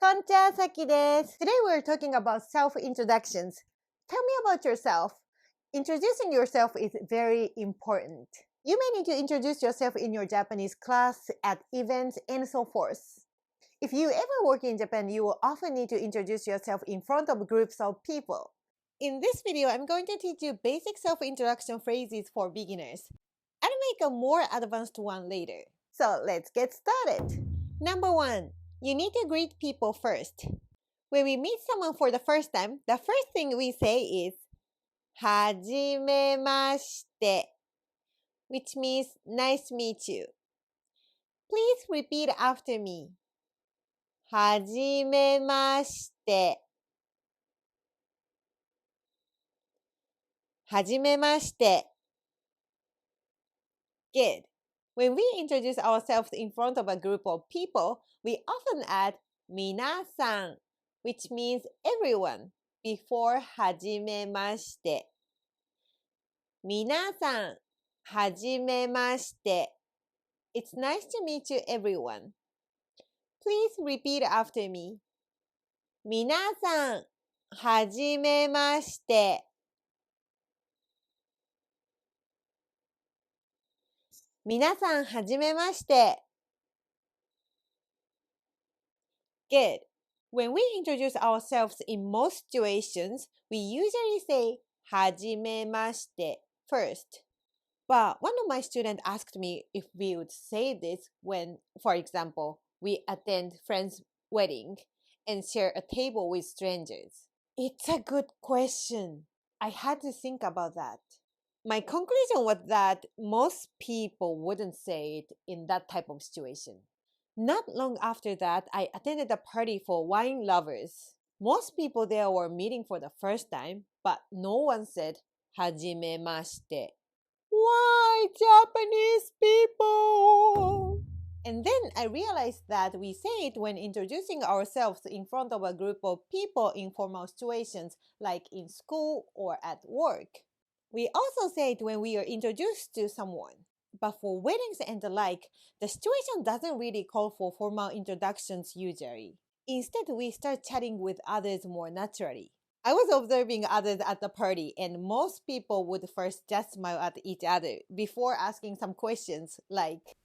Konnichiwa, Saki desu. Today we're talking about self-introductions. Tell me about yourself. Introducing yourself is very important. You may need to introduce yourself in your Japanese class, at events, and so forth. If you ever work in Japan, you will often need to introduce yourself in front of groups of people. In this video, I'm going to teach you basic self-introduction phrases for beginners. I'll make a more advanced one later. So let's get started. Number 1. You need to greet people first. When we meet someone for the first time, the first thing we say is はじめまして, which means nice to meet you. Please repeat after me. はじめまして。はじめまして。Good. When we introduce ourselves in front of a group of people, we often add 皆さん, which means everyone, before はじめまして。皆さん、はじめまして。It's nice to meet you, everyone. Please repeat after me. 皆さん、はじめまして。皆さん、はじめまして。Good. When we introduce ourselves in most situations, we usually say はじめまして first. But one of my students asked me if we would say this when, for example, we attend friend's wedding and share a table with strangers. It's a good question. I had to think about that. My conclusion was that most people wouldn't say it in that type of situation. Not long after that, I attended a party for wine lovers. Most people there were meeting for the first time, but no one said はじめまして. Why, Japanese people? And then I realized that we say it when introducing ourselves in front of a group of people in formal situations, like in school or at work. We also say it when we are introduced to someone. But for weddings and the like, the situation doesn't really call for formal introductions usually. Instead, we start chatting with others more naturally. I was observing others at the party, and most people would first just smile at each other before asking some questions like,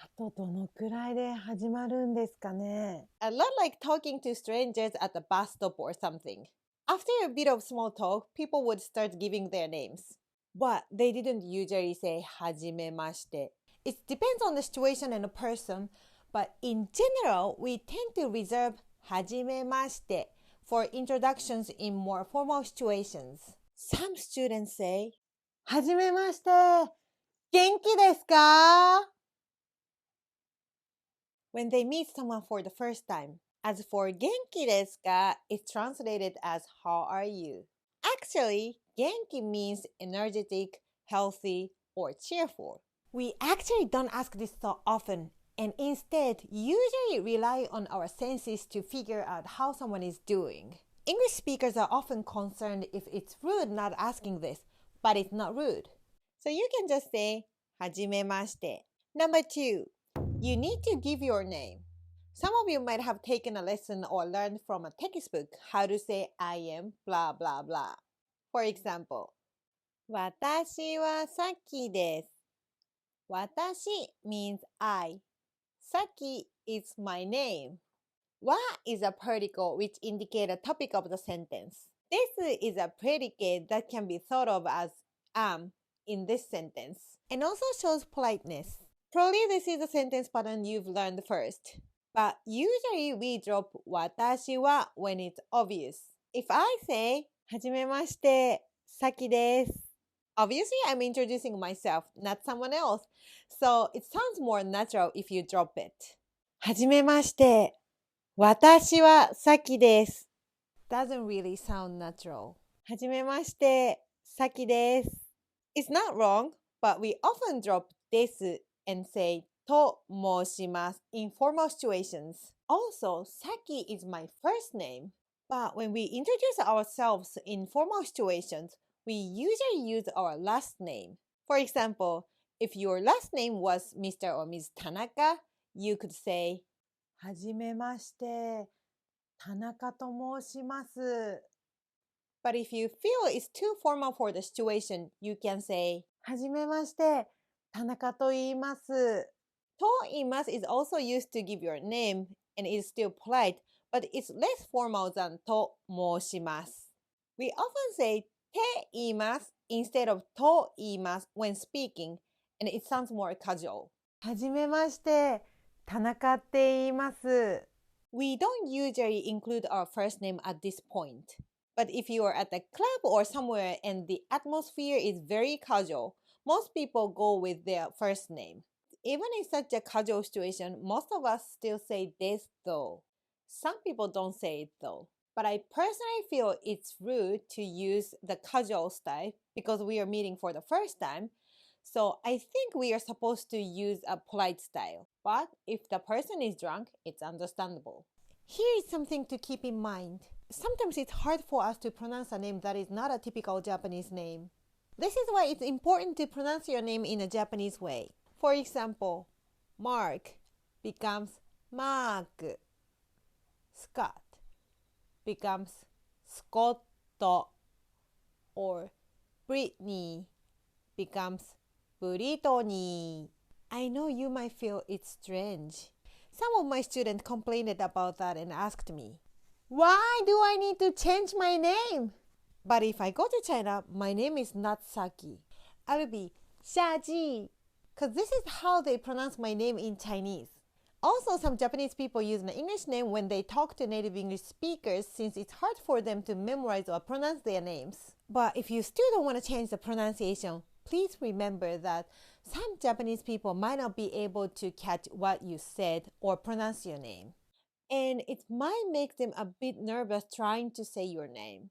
あとどのくらいで始まるんですかね? A lot like talking to strangers at a bus stop or something. After a bit of small talk, people would start giving their names. But they didn't usually say はじめまして. It depends on the situation and the person, but in general, we tend to reserve はじめまして for introductions in more formal situations. Some students say はじめまして、元気ですか? When they meet someone for the first time. As for 元気ですか, it's translated as how are you? Actually, 元気 means energetic, healthy, or cheerful. We actually don't ask this so often, and instead usually rely on our senses to figure out how someone is doing. English speakers are often concerned if it's rude not asking this, but it's not rude. So you can just say はじめまして. Number 2, you need to give your name. Some of you might have taken a lesson or learned from a textbook how to say I am blah blah blah. For example, 私はサキです. 私 means I. Saki is my name. Wa is a particle which indicates a topic of the sentence. This is a predicate that can be thought of as am in this sentence and also shows politeness. Probably this is the sentence pattern you've learned first. But usually we drop 私は when it's obvious. If I say はじめまして、Sakiです. Obviously, I'm introducing myself, not someone else. So it sounds more natural if you drop it. はじめまして、私は Saki です. Doesn't really sound natural. はじめまして、Saki です. It's not wrong, but we often drop です and say と申します in formal situations. Also, Saki is my first name. But when we introduce ourselves in formal situations, we usually use our last name. For example, If your last name was Mr. or Ms. Tanaka, you could say, はじめまして、田中と申します。But if you feel it's too formal for the situation, you can say, はじめまして、田中と言います。と言います is also used to give your name and is still polite, but it's less formal than と申します。We often say て言います instead of と言います when speaking, and it sounds more casual. はじめまして、田中って言います。We don't usually include our first name at this point. But if you are at a club or somewhere and the atmosphere is very casual, most people go with their first name. Even in such a casual situation, most of us still say this though. Some people don't say it though. But I personally feel it's rude to use the casual style because we are meeting for the first time. So I think we are supposed to use a polite style. But if the person is drunk, it's understandable. Here is something to keep in mind. Sometimes it's hard for us to pronounce a name that is not a typical Japanese name. This is why it's important to pronounce your name in a Japanese way. For example, Mark becomes Mark. Scott becomes Scott. Or Brittany becomes Brittany. I know you might feel it's strange. Some of my students complained about that and asked me, why do I need to change my name? But if I go to China, my name is not Saki. I will be Shaji, because this is how they pronounce my name in Chinese. Also, some Japanese people use an English name when they talk to native English speakers since it's hard for them to memorize or pronounce their names. But if you still don't want to change the pronunciation, please remember that some Japanese people might not be able to catch what you said or pronounce your name. And it might make them a bit nervous trying to say your name.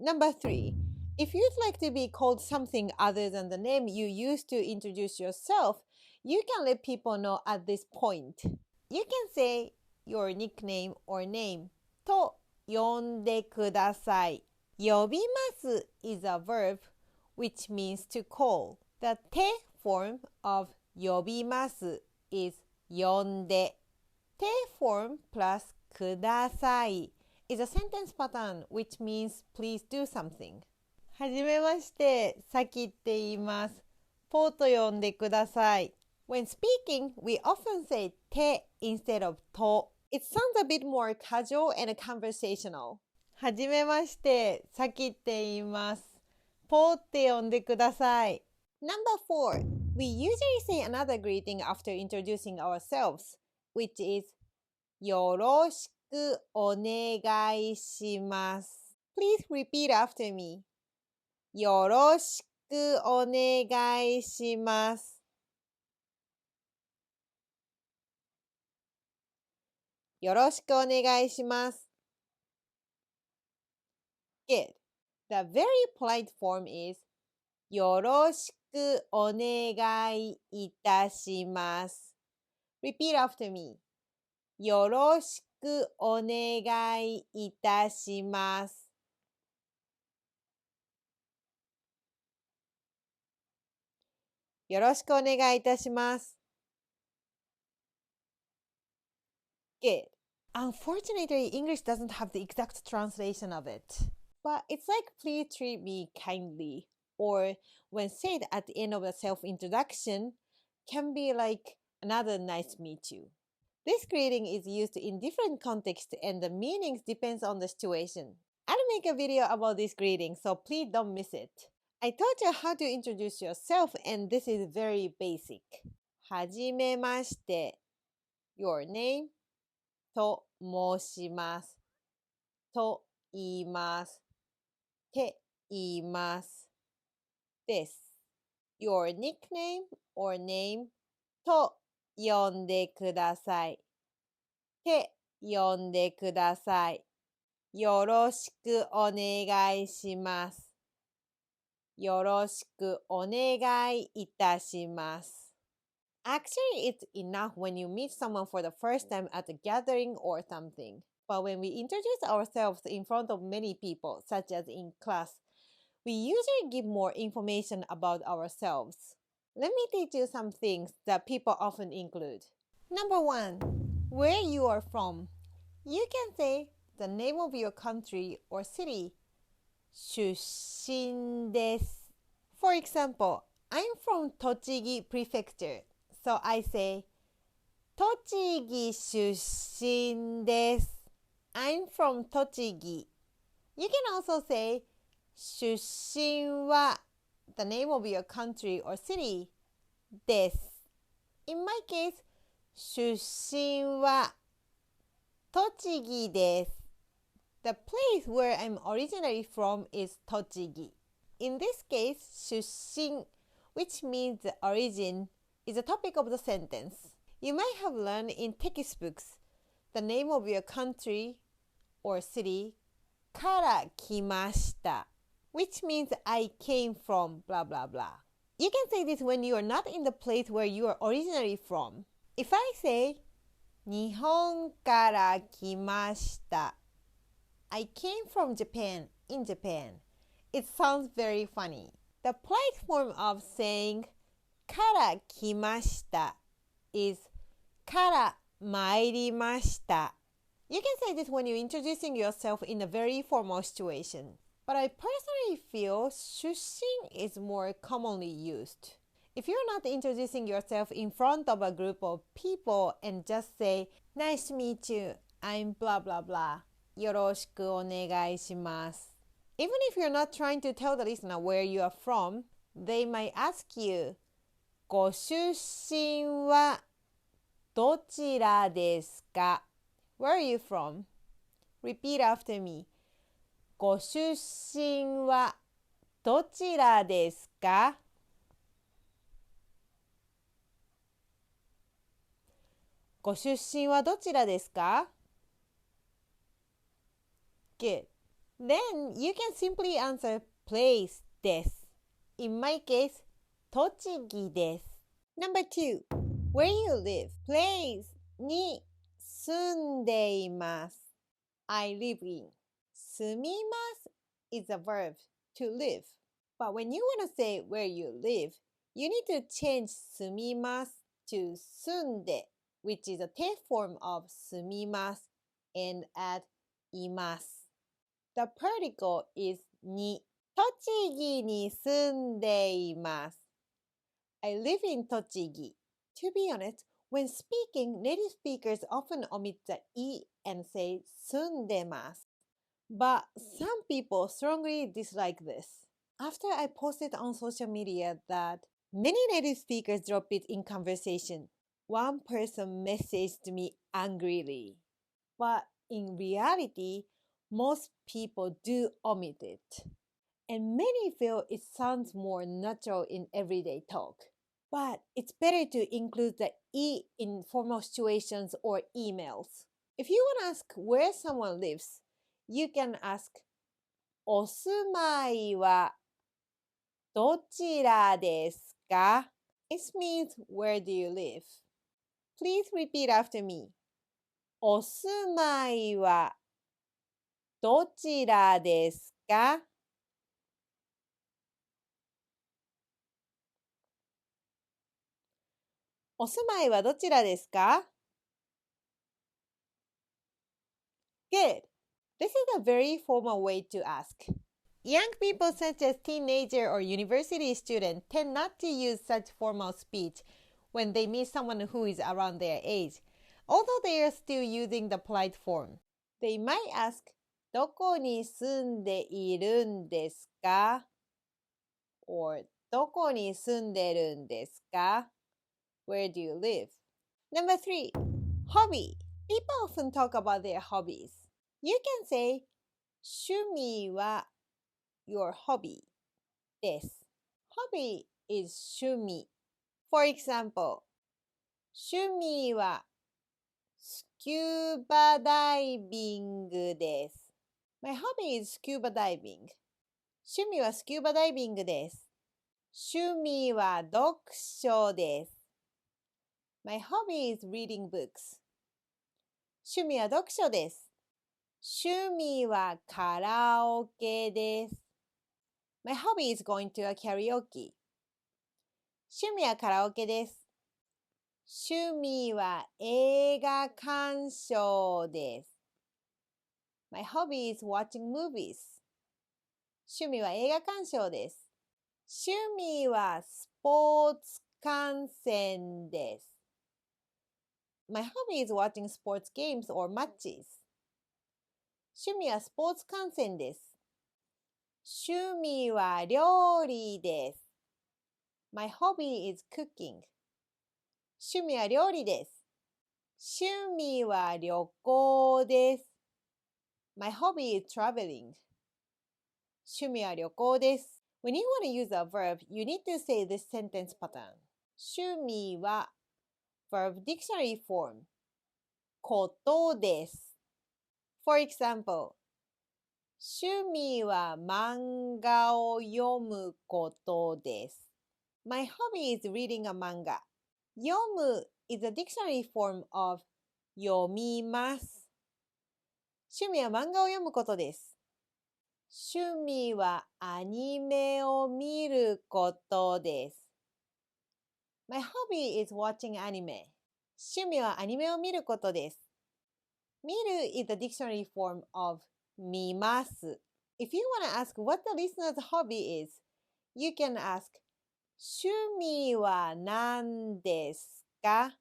Number 3, if you'd like to be called something other than the name you used to introduce yourself, you can let people know at this point. You can say your nickname or name. と呼んでください。呼びます is a verb which means to call. The て form of 呼びます is 呼んで。て form plus ください is a sentence pattern which means please do something. はじめまして、さきって言います。ポーと呼んでください。When speaking, we often say て instead of と。It sounds a bit more casual and conversational. はじめまして、さきって言います。ポーって呼んでください。Number 4. We usually say another greeting after introducing ourselves, which is よろしくお願いします。Please repeat after me. よろしくお願いします。よろしくお願いします。Good. The very polite form is よろしくお願いいたします。Repeat after me. よろしくお願いいたします。よろしくお願いいたします。Good. Unfortunately, English doesn't have the exact translation of it. But it's like please treat me kindly, or when said at the end of a self-introduction, can be like another nice meet you. This greeting is used in different contexts and the meanings depends on the situation. I'll make a video about this greeting, so please don't miss it. I taught you how to introduce yourself and this is very basic. はじめまして。Your name? と申します。と言います。て言います。です。Your nickname or name? と呼んでください。て呼んでください。よろしくお願いします。よろしくお願いいたします。Actually, it's enough when you meet someone for the first time at a gathering or something. But when we introduce ourselves in front of many people, such as in class, we usually give more information about ourselves. Let me teach you some things that people often include. Number one, where you are from. You can say the name of your country or city. 出身です. For example, I'm from Tochigi Prefecture, so I say 栃木出身です. I'm from Tochigi. You can also say 出身は the name of your country or city です. In my case, 出身は栃木です. The place where I'm originally from is Tochigi. In this case, 出身, which means the origin, is the topic of the sentence. You might have learned in textbooks the name of your country or city から来ました, which means I came from blah blah blah. You can say this when you are not in the place where you are originally from. If I say 日本から来ました, I came from Japan, in Japan. It sounds very funny. The polite form of saying から来ました is から参りました. You can say this when you're introducing yourself in a very formal situation. But I personally feel 出身 is more commonly used. If you're not introducing yourself in front of a group of people and just say, nice to meet you, I'm blah blah blah, よろしくお願いします. Even if you're not trying to tell the listener where you are from, they might ask you, ご出身はどちらですか? Where are you from? Repeat after me. ご出身はどちらですか? ご出身はどちらですか? Good. Then you can simply answer place です. In my case, 栃木です. Number 2. Where you live. Place に住んでいます. I live in. 住みます is a verb to live. But when you want to say where you live, you need to change 住みます to 住んで, which is a te form of 住みます and add います. The particle is に. 栃木に住んでいます. I live in Tochigi. To be honest, when speaking, native speakers often omit the い and say 住んでます. But some people strongly dislike this. After I posted on social media that many native speakers drop it in conversation, one person messaged me angrily. But in reality, most people do omit it. And many feel it sounds more natural in everyday talk. But it's better to include the い in formal situations or emails. If you want to ask where someone lives, you can ask お住まいはどちらですか? It means where do you live? Please repeat after me. お住まいはどちらですか? お住まいはどちらですか? Good. This is a very formal way to ask. Young people such as teenager or university student tend not to use such formal speech when they meet someone who is around their age, although they are still using the polite form. They might ask, どこに住んでいるんですか? Or どこに住んでるんですか? Where do you live? Number 3. Hobby. People often talk about their hobbies. You can say 趣味は your hobby です. Hobby is 趣味. For example, 趣味はスキューバダイビングです. My hobby is scuba diving. 趣味はスキューバダイビングです. 趣味は読書です. My hobby is reading books. 趣味は読書です. 趣味はカラオケです. My hobby is going to a karaoke. 趣味はカラオケです。趣味は映画鑑賞です。My hobby is watching movies. 趣味は映画鑑賞です。趣味はスポーツ観戦です。My hobby is watching sports games or matches. 趣味はスポーツ観戦です。趣味は料理です。My hobby is cooking. 趣味は料理です。趣味は旅行です。My hobby is traveling. 趣味は旅行です。When you want to use a verb, you need to say this sentence pattern. 趣味は verb dictionary form. ことです。For example, 趣味は漫画を読むことです。My hobby is reading a manga. 読む is a dictionary form of 読みます。趣味は漫画を読むことです。趣味はアニメを見ることです。My hobby is watching anime. 趣味はアニメを見ることです。見る is the dictionary form of 見ます。If you want to ask what the listener's hobby is, you can ask 趣味は何ですか?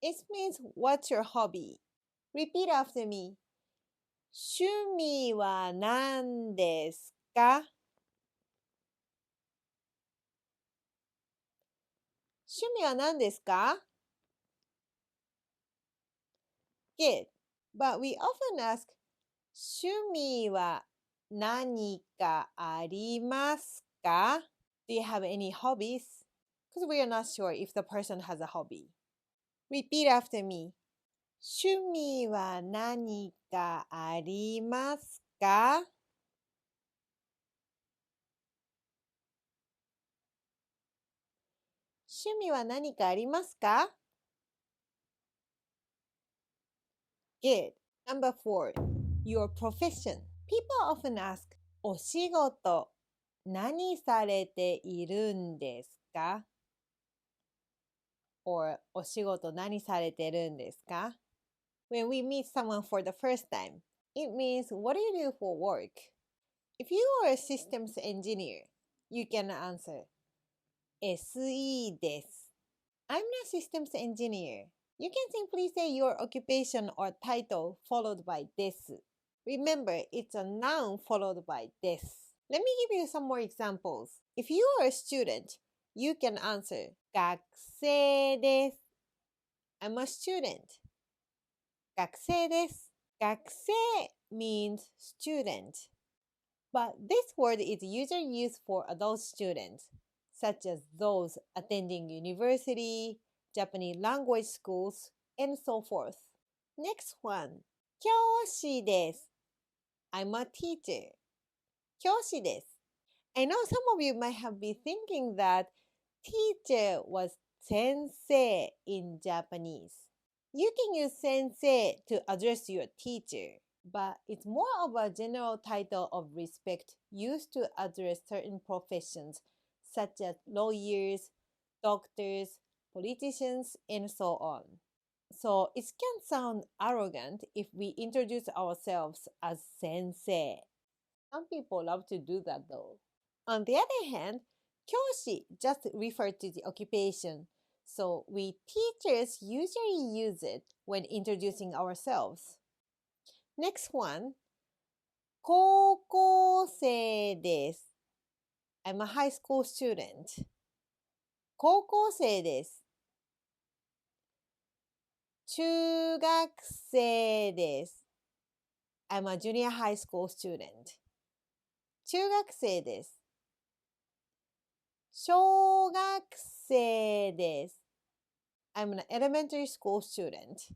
It means what's your hobby? Repeat after me. 趣味は何ですか? 趣味は何ですか? Good. But we often ask 趣味は何かありますか? Do you have any hobbies? Because we are not sure if the person has a hobby. Repeat after me. 趣味は何かありますか? "趣味は何かありますか?" Good. Number 4. Your profession. People often ask, お仕事何されているんですか? Or お仕事何されてるんですか? When we meet someone for the first time, it means what do you do for work? If you are a systems engineer, you can answer SE です。I'm not systems engineer. You can simply say your occupation or title followed by です。Remember, it's a noun followed by です。Let me give you some more examples. If you are a student, you can answer 学生です。I'm a student. 学生です。学生 means student. But this word is usually used for adult students, such as those attending university, Japanese language schools, and so forth. Next one. 教師です。I'm a teacher. 教師です。I know some of you might have been thinking that teacher was 先生 in Japanese. You can use 先生 to address your teacher, but it's more of a general title of respect used to address certain professions such as lawyers, doctors, politicians, and so on. So it can sound arrogant if we introduce ourselves as 先生. Some people love to do that though. On the other hand, 教師 just refer to the occupation, so we teachers usually use it when introducing ourselves. Next one. 高校生です。I'm a high school student. 高校生です。中学生です。I'm a junior high school student. 中学生です。小学生です。I'm an elementary school student.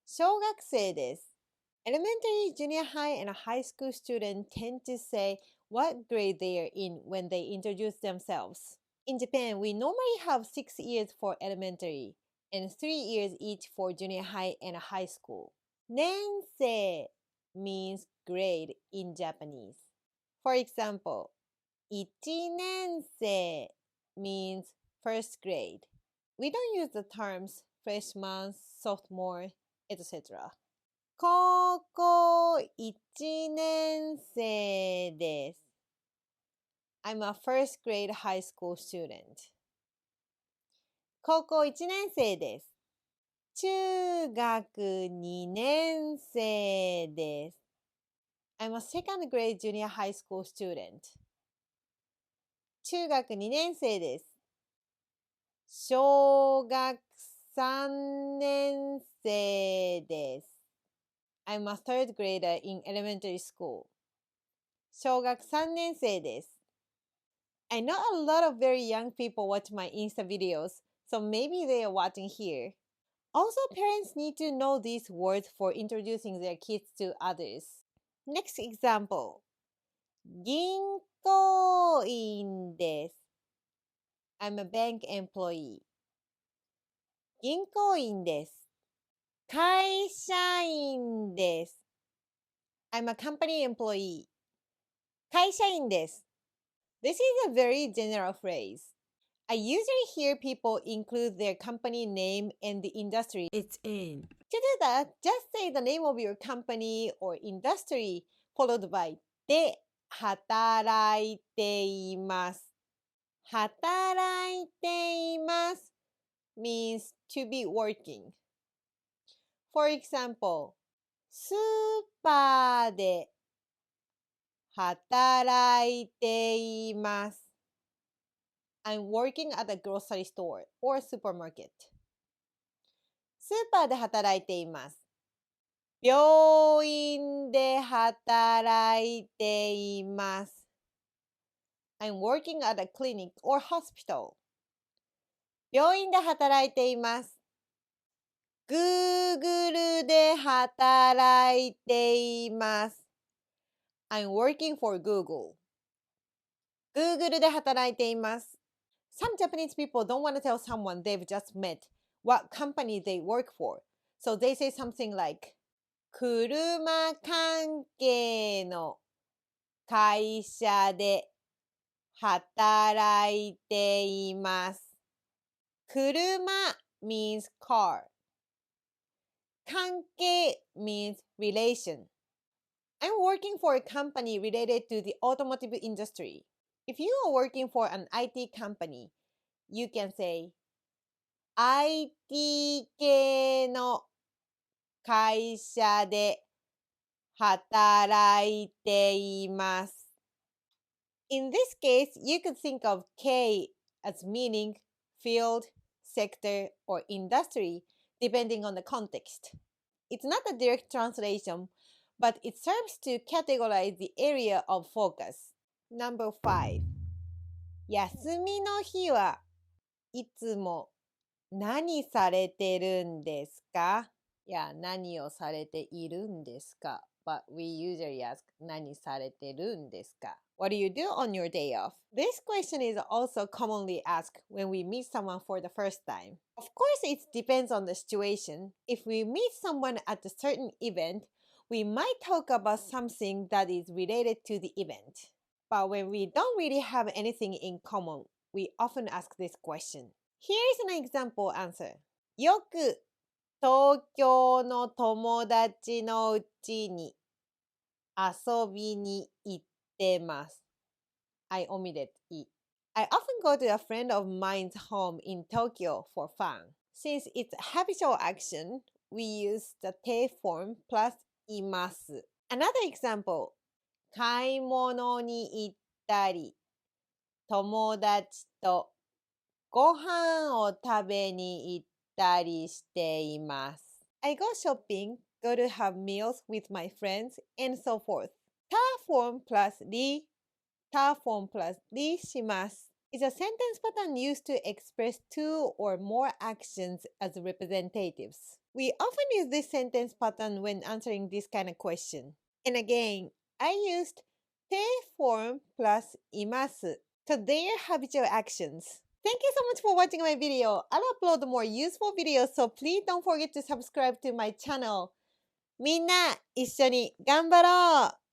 小学生です。Elementary, junior high, and a high school student tend to say what grade they are in when they introduce themselves. In Japan, we normally have 6 years for elementary and 3 years each for junior high and high school. 年生 means grade in Japanese. For example, 1年生 means first grade. We don't use the terms freshman, sophomore, etc. 高校1年生です。I'm a first grade high school student. 高校1年生です。中学2年生です。I'm a second grade junior high school student. 中学2年生です。小学3年生です。I'm a third grader in elementary school. 小学3年生です。I know a lot of very young people watch my Insta videos, so maybe they are watching here. Also, parents need to know these words for introducing their kids to others. Next example. 銀行員です。I'm a bank employee. 銀行員です。会社員です。I'm a company employee. 会社員です。This is a very general phrase. I usually hear people include their company name and the industry it's in. To do that, just say the name of your company or industry followed by で働いています。働いています means to be working. For example, スーパーで働いています。I'm working at a grocery store or supermarket. スーパーで働いています。病院で働いています。I'm working at a clinic or hospital. 病院で働いています。Google で働いています。I'm working for Google. Google で働いています。Some Japanese people don't want to tell someone they've just met what company they work for. So they say something like 車関係の会社で働いています。車 means car. 関係 means relation. I'm working for a company related to the automotive industry. If you are working for an IT company, you can say IT 系の会社で働いています。In this case, you could think of K as meaning field, sector, or industry, depending on the context. It's not a direct translation, but it serves to categorize the area of focus. Number 5. 休みの日はいつも何されてるんですか？いや、何をされているんですか？ But we usually ask 何されてるんですか？ What do you do on your day off? This question is also commonly asked when we meet someone for the first time. Of course, it depends on the situation. If we meet someone at a certain event, we might talk about something that is related to the event. But when we don't really have anything in common, we often ask this question. Here's an example answer. よく東京の友達のうちに遊びに行ってます。I omitted it. I often go to a friend of mine's home in Tokyo for fun. Since it's habitual action, we use the て form plus います。Another example. 買い物に行ったり、友達とご飯を食べに行ったりしています。I go shopping, go to have meals with my friends, and so forth. た form plus り、た form plus りします is a sentence pattern used to express two or more actions as representatives. We often use this sentence pattern when answering this kind of question. And again, I used て form plus います to their habitual actions. Thank you so much for watching my video. I'll upload more useful videos, so please don't forget to subscribe to my channel. みんな一緒に頑張ろう